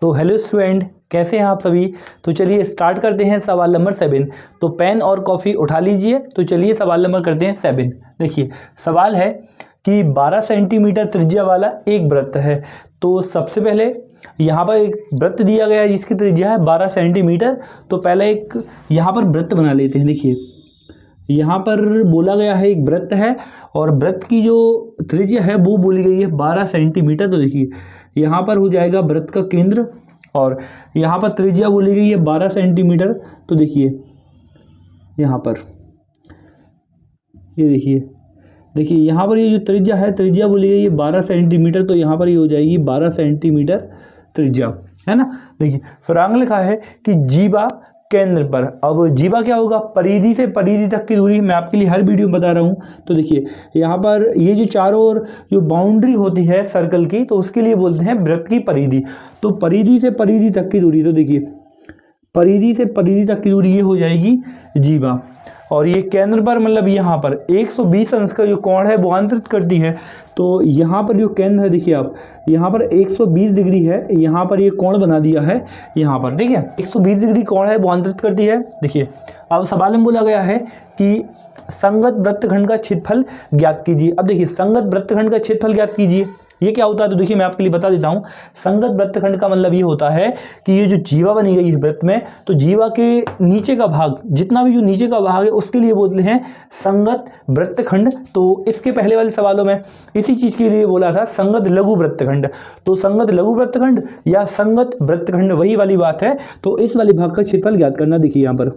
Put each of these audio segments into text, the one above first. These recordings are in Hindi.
तो हेलो स्टूडेंट, कैसे हैं आप सभी। तो चलिए स्टार्ट करते हैं सवाल नंबर 7। तो पेन और कॉफ़ी उठा लीजिए। तो चलिए सवाल नंबर करते हैं 7। देखिए सवाल है कि 12 सेंटीमीटर त्रिज्या वाला एक वृत्त है। तो सबसे पहले यहाँ पर एक वृत्त दिया गया है जिसकी त्रिज्या है 12 सेंटीमीटर। तो पहले एक यहाँ पर वृत्त बना लेते हैं। देखिए यहाँ पर बोला गया है एक वृत्त है और वृत्त की जो त्रिज्या है वो बोली गई है 12 सेंटीमीटर। तो देखिए यहाँ पर हो जाएगा वृत्त का केंद्र और यहाँ पर त्रिज्या बोली गई है 12 सेंटीमीटर। तो देखिए यहाँ पर ये देखिए यहाँ पर ये जो त्रिज्या है, त्रिज्या बोली गई है 12 सेंटीमीटर। तो यहाँ पर ये हो जाएगी 12 सेंटीमीटर त्रिज्या, है ना। देखिए फिर आगे लिखा है कि जीवा केंद्र पर। अब जीवा क्या होगा, परिधि से परिधि तक की दूरी। मैं आपके लिए हर वीडियो में बता रहा हूँ। तो देखिए यहाँ पर ये जो चारों ओर जो बाउंड्री होती है सर्कल की, तो उसके लिए बोलते हैं वृत्त की परिधि। तो परिधि से परिधि तक की दूरी, तो देखिए परिधि से परिधि तक की दूरी ये हो जाएगी जीवा। और ये केंद्र पर मतलब यहाँ पर 120 अंश का जो कोण है वो अंतरित करती है। तो यहाँ पर जो केंद्र है देखिए आप, यहाँ पर 120 डिग्री है, यहाँ पर ये कोण बना दिया है यहाँ पर, ठीक है। 120 डिग्री कोण है वो अंतरित करती है। देखिए अब सवाल में बोला गया है कि संगत वृत्तखंड का क्षेत्रफल ज्ञात कीजिए। अब देखिए संगत वृत्तखंड का क्षेत्रफल ज्ञात कीजिए, ये क्या होता है। तो देखिए मैं आपके लिए बता देता हूँ। संगत वृत्तखंड का मतलब ये होता है कि ये जो जीवा बनी गई है वृत्त में, तो जीवा के नीचे का भाग, जितना भी जो नीचे का भाग है उसके लिए बोलते हैं संगत वृत्तखंड। तो इसके पहले वाले सवालों में इसी चीज़ के लिए बोला था संगत लघु वृत्तखंड। तो संगत लघु वृत्तखंड या संगत वृत्तखंड वही वाली बात है। तो इस वाले भाग का क्षेत्रफल ज्ञात करना। देखिए यहाँ पर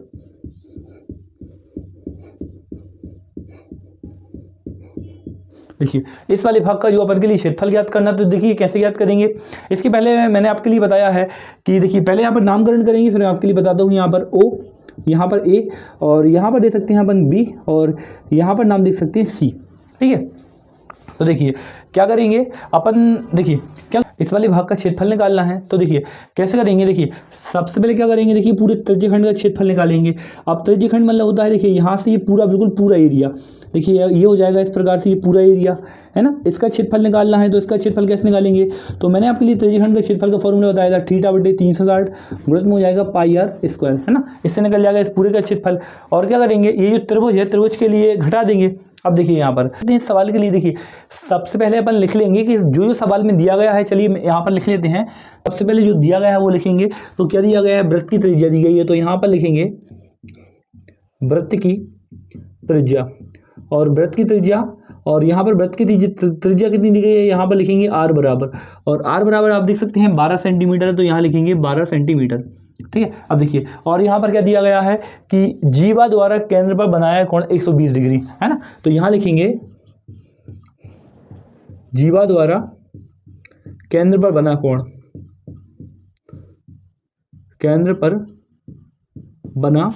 देखिए इस वाले भाग का जो अपन के लिए क्षेत्रफल ज्ञात करना। तो देखिए कैसे ज्ञात करेंगे। इसके पहले मैंने आपके लिए बताया है कि देखिए पहले यहाँ पर नामकरण करेंगे, फिर मैं आपके लिए बताता हूँ। यहाँ पर O, यहाँ पर A और यहाँ पर दे सकते हैं अपन B और यहाँ पर नाम देख सकते हैं C, ठीक है। तो देखिए क्या करेंगे अपन, देखिए क्या इस वाले भाग का क्षेत्रफल निकालना है। तो देखिए कैसे करेंगे। देखिए सबसे पहले क्या करेंगे, देखिए पूरे त्रिज्यखंड का क्षेत्रफल निकालेंगे। अब त्रिज्यखंड मतलब होता है, देखिए यहाँ से ये पूरा बिल्कुल पूरा एरिया, देखिए ये हो जाएगा इस प्रकार से, ये पूरा एरिया है ना। इसका क्षेत्रफल निकालना है। तो इसका क्षेत्रफल कैसे निकालेंगे। तो मैंने आपके लिए त्रिज्यखंड के क्षेत्रफल का फॉर्मूला बताया था, θ/360 गुणित में हो जाएगा πr², है ना। इससे निकल जाएगा इस पूरे का क्षेत्रफल। और क्या करेंगे, ये जो त्रिभुज है त्रिभुज के लिए घटा देंगे। अब देखिए यहाँ पर इस सवाल के लिए देखिए सबसे पहले अपन लिख लेंगे कि जो सवाल में दिया गया है, चलिए यहाँ पर लिख लेते हैं। सबसे पहले जो दिया गया है वो लिखेंगे। तो क्या दिया गया है, वृत्त की त्रिज्या दी गई है। तो यहाँ पर लिखेंगे वृत्त की त्रिज्या और वृत्त की त्रिज्या, और यहाँ पर वृत्त की त्रिज्या कितनी दी गई है, यहाँ पर लिखेंगे r बराबर। और r बराबर आप देख सकते हैं 12 सेंटीमीटर है, तो यहाँ लिखेंगे 12 सेंटीमीटर, ठीक है। अब देखिए और यहाँ पर क्या दिया गया है कि जीवा द्वारा केंद्र पर बनाया कोण 120 डिग्री, है ना। तो यहाँ लिखेंगे जीवा द्वारा केंद्र पर बना कोण, केंद्र पर बना,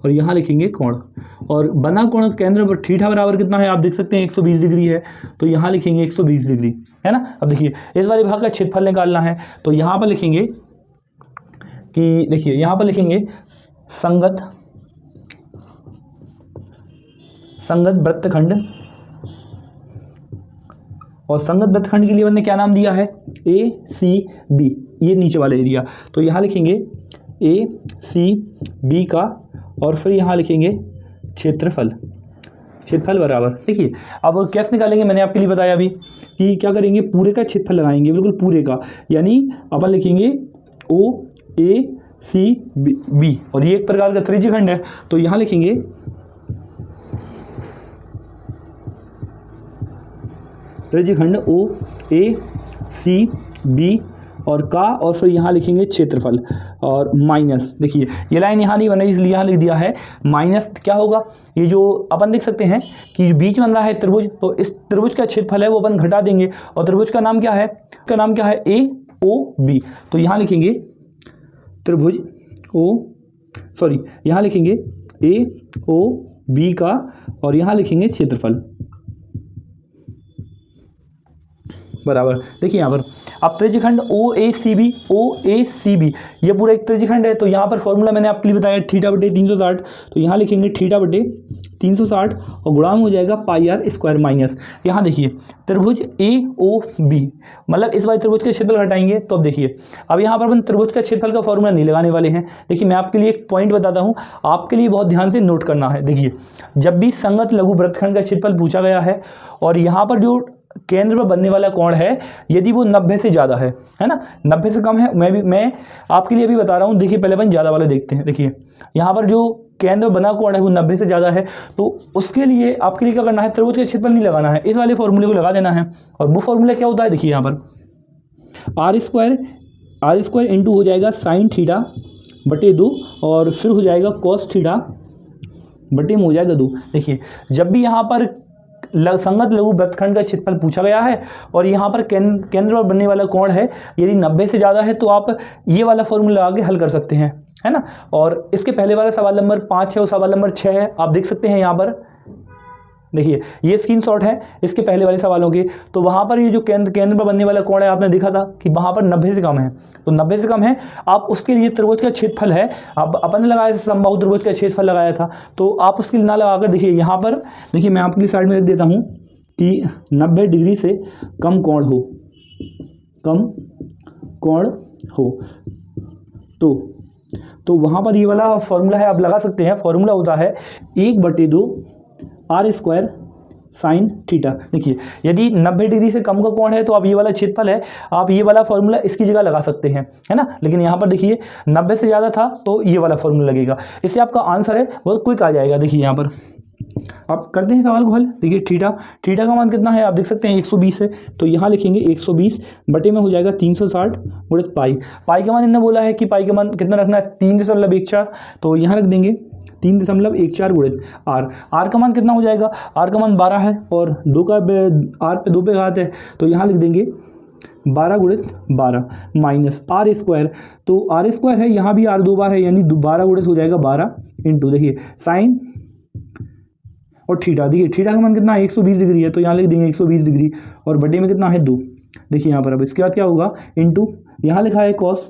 और यहाँ लिखेंगे कोण। और बना कोण केंद्र पर थीटा बराबर कितना है, आप देख सकते हैं 120 डिग्री है। तो यहाँ लिखेंगे 120 डिग्री, है ना। अब देखिए इस वाले भाग का क्षेत्रफल निकालना है। तो यहाँ पर लिखेंगे कि देखिए यहाँ पर लिखेंगे संगत वृत्तखंड, और संगत वृत्तखंड के लिए मैंने क्या नाम दिया है, ACB, ये नीचे वाला एरिया। तो यहाँ लिखेंगे ACB का, और फिर यहाँ लिखेंगे क्षेत्रफल बराबर। देखिए अब कैसे निकालेंगे, मैंने आपके लिए बताया अभी कि क्या करेंगे, पूरे का क्षेत्रफल लगाएंगे, बिल्कुल पूरे का। यानी अपन लिखेंगे OACB, और ये एक प्रकार का त्रिज्यखंड है। तो यहाँ लिखेंगे त्रिज्यखंड OACB और का, और फिर यहाँ लिखेंगे क्षेत्रफल और माइनस। देखिए ये लाइन यहाँ नहीं बनी इसलिए यहाँ लिख दिया है माइनस। क्या होगा, ये जो अपन देख सकते हैं कि बीच में बन रहा है त्रिभुज, तो इस त्रिभुज का क्षेत्रफल है वो अपन घटा देंगे। और त्रिभुज का नाम क्या है, AOB। तो यहाँ लिखेंगे त्रिभुज यहाँ लिखेंगे AOB का, और यहाँ लिखेंगे क्षेत्रफल। बराबर, देखिए यहाँ पर अब त्रिज्यखंड OACB ये पूरा एक त्रिज्यखंड है। तो यहाँ पर फॉर्मूला मैंने आपके लिए बताया थीटा बटे 360, तो यहाँ लिखेंगे थीटा बटे 360 और गुणांक हो जाएगा पाई आर स्क्वायर माइनस। यहाँ देखिए त्रिभुज AOB, मतलब इस बार त्रिभुज के क्षेत्रफल घटाएंगे तो अब देखिए, अब यहाँ पर अपन त्रिभुज का क्षेत्रफल का फॉर्मूला नहीं लगाने वाले हैं। देखिए मैं आपके लिए एक पॉइंट बताता हूँ, आपके लिए बहुत ध्यान से नोट करना है। देखिए जब भी संगत लघु वृत्तखंड का क्षेत्रफल पूछा गया है और यहाँ पर जो केंद्र पर बनने वाला कोण है यदि वो 90 से ज़्यादा है ना, 90 से कम है, मैं आपके लिए अभी बता रहा हूँ। देखिए पहले अपन ज़्यादा वाला देखते हैं। देखिए यहाँ पर जो केंद्र बना कोण है वो 90 से ज़्यादा है, तो उसके लिए आपके लिए क्या करना है, त्रिभुज के क्षेत्रफल नहीं लगाना है, इस वाले फॉर्मूले को लगा देना है। और वो फॉर्मूला क्या होता है, देखिए यहाँ पर आर स्क्वायर इंटू हो जाएगा साइन थीटा बटे 2 और फिर हो जाएगा कॉस थीटा बटे में हो जाएगा 2। देखिए जब भी यहाँ पर संगत लघु वृत्तखंड का क्षेत्रफल पूछा गया है और यहाँ पर केंद्र पर बनने वाला कोण है यदि 90 से ज़्यादा है, तो आप ये वाला फॉर्मूला लगा के हल कर सकते हैं, है ना। और इसके पहले वाला सवाल नंबर 5 है और सवाल नंबर 6 है, आप देख सकते हैं यहाँ पर। देखिए ये स्क्रीनशॉट है इसके पहले वाले सवालों के। तो वहाँ पर ये जो केंद्र पर बनने वाला कोण है आपने देखा था कि वहाँ पर 90 से कम है, तो 90 से कम है, आप उसके लिए त्रिभुज का क्षेत्रफल है, आप अपन ने लगाया था समबाहु त्रिभुज का क्षेत्रफल लगाया था, तो आप उसके लिए ना लगाकर देखिए यहाँ पर, देखिए मैं आपकी साइड में लिख देता हूँ कि 90 डिग्री से कम कोण हो तो वहाँ पर ये वाला फॉर्मूला है, आप लगा सकते हैं। फॉर्मूला होता है 1/2 आर स्क्वायर साइन थीटा। देखिए यदि 90 डिग्री से कम का कोण है तो आप ये वाला क्षेत्रफल है, आप ये वाला फॉर्मूला इसकी जगह लगा सकते हैं, है ना। लेकिन यहाँ पर देखिए 90 से ज़्यादा था तो ये वाला फॉर्मूला लगेगा, इससे आपका आंसर है बहुत क्विक आ जाएगा। देखिए यहाँ पर आप करते हैं सवाल को हल। देखिए थीटा का मान कितना है, आप देख सकते हैं 120 है, तो यहाँ लिखेंगे 120 बटे में हो जाएगा 360 गुणित पाई का मान इन्होंने बोला है कि पाई का मान कितना रखना है 3.14, तो यहाँ रख देंगे 3.14 गुणित आर का मान कितना हो जाएगा, आर का मान 12 है और आर पे 2 पे घात है, तो यहाँ लिख देंगे 12 गुणित 12 माइनस आर स्क्वायर, तो आर स्क्वायर है यहाँ भी आर 2 बार है यानी 12 गुणित हो जाएगा 12 इंटू देखिए साइन और थीटा। देखिए थीटा का मान कितना है 120 डिग्री है, तो यहाँ लिख देंगे 120 डिग्री और बटे में कितना है 2। देखिए यहाँ पर अब इसके बाद क्या होगा इंटू यहाँ लिखा है कॉस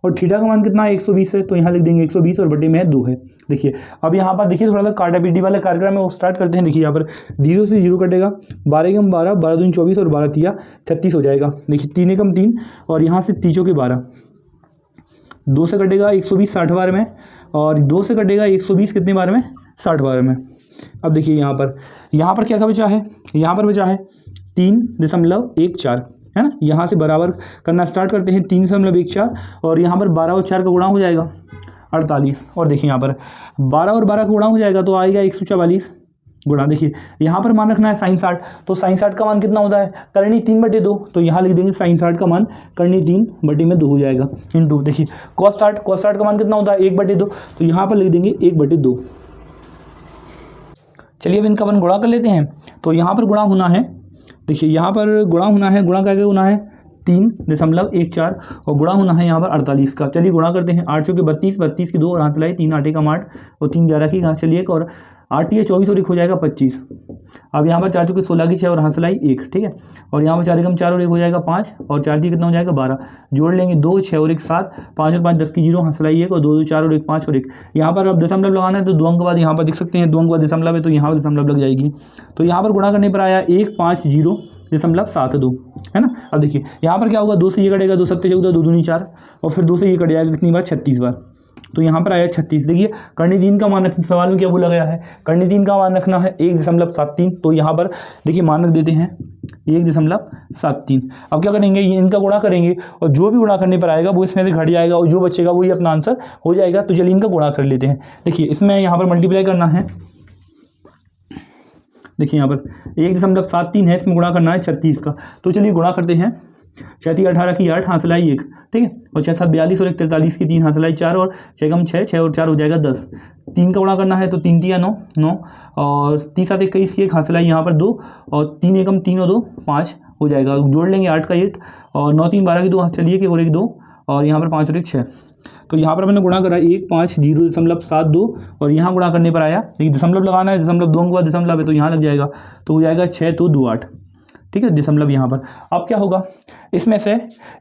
और थीटा का मान कितना है 120 है, तो यहाँ लिख देंगे 120 और बटे में 2 है। देखिए अब यहाँ पर देखिए थोड़ा सा काटापीटी वाला कार्यक्रम है वो स्टार्ट करते हैं। देखिए यहाँ पर 0 से 0 कटेगा, 12 एकम 12, 12 दूनी 24 और 12 तिया 36 हो जाएगा। देखिए 3 एकम 3 और यहाँ से तीसों के 12, 2 से कटेगा 120 60 बार में और 2 से कटेगा 120 कितने बार में 60 बार में। अब देखिए यहाँ पर क्या बचा है, यहाँ पर बचा है 3.14, है ना। यहाँ से बराबर करना स्टार्ट करते हैं 3.14 और यहाँ पर 12 और 4 का गुणा हो जाएगा 48 और देखिए यहाँ पर 12 और 12 का गुणा हो जाएगा तो आएगा 144 गुणा। देखिए यहाँ पर मान रखना है sin 60, तो sin 60 का मान कितना होता है करनी 3/2, तो यहाँ लिख देंगे sin 60 का मान करनी 3/2 हो जाएगा इंटू देखिए cos 60 का मान कितना होता है 1/2, तो यहाँ पर लिख देंगे 1/2। चलिए अब इनका अपन गुणा कर लेते हैं। तो यहाँ पर गुणा होना है, देखिए यहाँ पर गुणा होना है, गुणा करके होना है 3.14 और गुणा होना है यहाँ पर 48 का। चलिए गुणा करते हैं, 8 चौके 32, 32 की 2 और हाथ लाई 3 8 का 8 और 3 11 की घात, चलिए एक और 8 या 24 और 1 हो जाएगा 25। अब यहाँ पर 4 चौके 16 की 6 और हाथ लाई 1, ठीक है। और यहाँ पर 4 एकम 4 और 1 हो जाएगा 5 और 4 जी कितना हो जाएगा 12, जोड़ लेंगे 2 6 और 1 7, 5 और 5 10 की 0, हाथ लाई 1 और 2 2 4 और 1 5 और 1। यहाँ पर अब दशमलव लगाना है तो 2 अंक के बाद यहाँ पर देख सकते हैं 2 अंक के बाद दशमलव है तो यहाँ पर दशमलव लग जाएगी। तो यहाँ पर गुणा करने पर आया 150.72, है ना। अब देखिए यहाँ पर क्या होगा, 2 से ये कटेगा 2 7 14, 2 दूनी 4 और फिर 2 से ये कट जाएगा कितनी बार 36 बार, तो यहाँ पर आया 36। देखिए करनी 3 का मान रखना, सवाल में क्या बोला गया है करनी 3 का मान रखना है 1.73, तो यहाँ पर देखिए मान रख देते हैं 1.73। अब क्या करेंगे, ये इनका गुणा करेंगे और जो भी गुणा करने पर आएगा वो इसमें से घट जाएगा और जो बचेगा वही अपना आंसर हो जाएगा। तो चलिए इनका गुणा कर लेते हैं। देखिए इसमें यहाँ पर मल्टीप्लाई करना है, देखिए यहाँ पर 1.73 है, इसमें गुणा करना है 36 का, तो चलिए गुणा करते हैं। 6 18 की 8 हाथ लाई 1, ठीक है, और 6 7 42 और 1 43 की 3 हाथ लाई 4 और 6 कम 6 और 4 हो जाएगा 10। 3 का गुणा करना है तो 3 तिया 9 9 और 3 7 21 की 1 हाथ लाई यहाँ पर 2 और 3 एकम 3 और 2 5 हो जाएगा, जोड़ लेंगे 8 का 8 और 9 3 12 की 2 हाथ चलिए कि और 1 2 और यहाँ पर 5 और 1 6। तो यहाँ पर मैंने गुणा करा 150.72 और यहाँ गुणा करने पर आया, देखिए दशमलव लगाना है, दशमलव 2 के बाद दशमलव है तो यहाँ लग जाएगा, तो हो जाएगा 6 2 2 8। ठीक है, दशमलव यहाँ पर। अब क्या होगा, इसमें से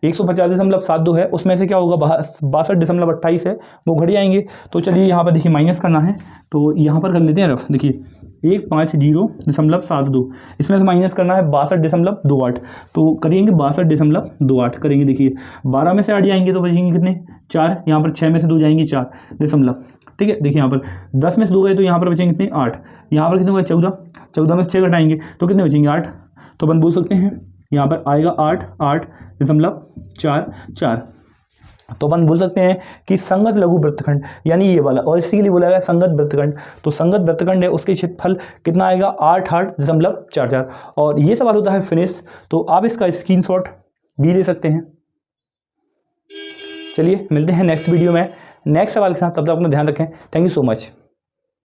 150.72 है, उसमें से क्या होगा 62.28 है, वो घट जाएंगे। तो चलिए यहाँ पर देखिए माइनस करना है, तो यहाँ पर कर लेते हैं रफ। देखिए 150.72, इसमें से माइनस करना है 62.28, तो करेंगे 62.28 करेंगे। देखिए 12 में से 8 जाएंगे तो बचेंगे कितने, 4। यहाँ पर 6 में से 2 जाएंगे 4 दशमलव, ठीक है। देखिए यहाँ पर 10 में से 2 गए तो यहाँ पर बचेंगे कितने, 8। यहाँ पर कितने हुए, 14। 14 में से 6 घटाएंगे तो कितने बचेंगे, 8। तो अपन बोल सकते हैं यहाँ पर आएगा 8.4। तो अपन बोल सकते हैं कि संगत लघु वृत्तखंड यानी ये वाला, और इसी के लिए बोला गया संगत वृत्तखंड। तो संगत वृत्तखंड है, उसके क्षेत्रफल कितना आएगा, 8.44। और ये सवाल होता है फिनिश, तो आप इसका स्क्रीनशॉट भी ले सकते हैं। चलिए मिलते हैं नेक्स्ट वीडियो में नेक्स्ट सवाल के साथ, तब तक अपना ध्यान रखें। Thank you so much.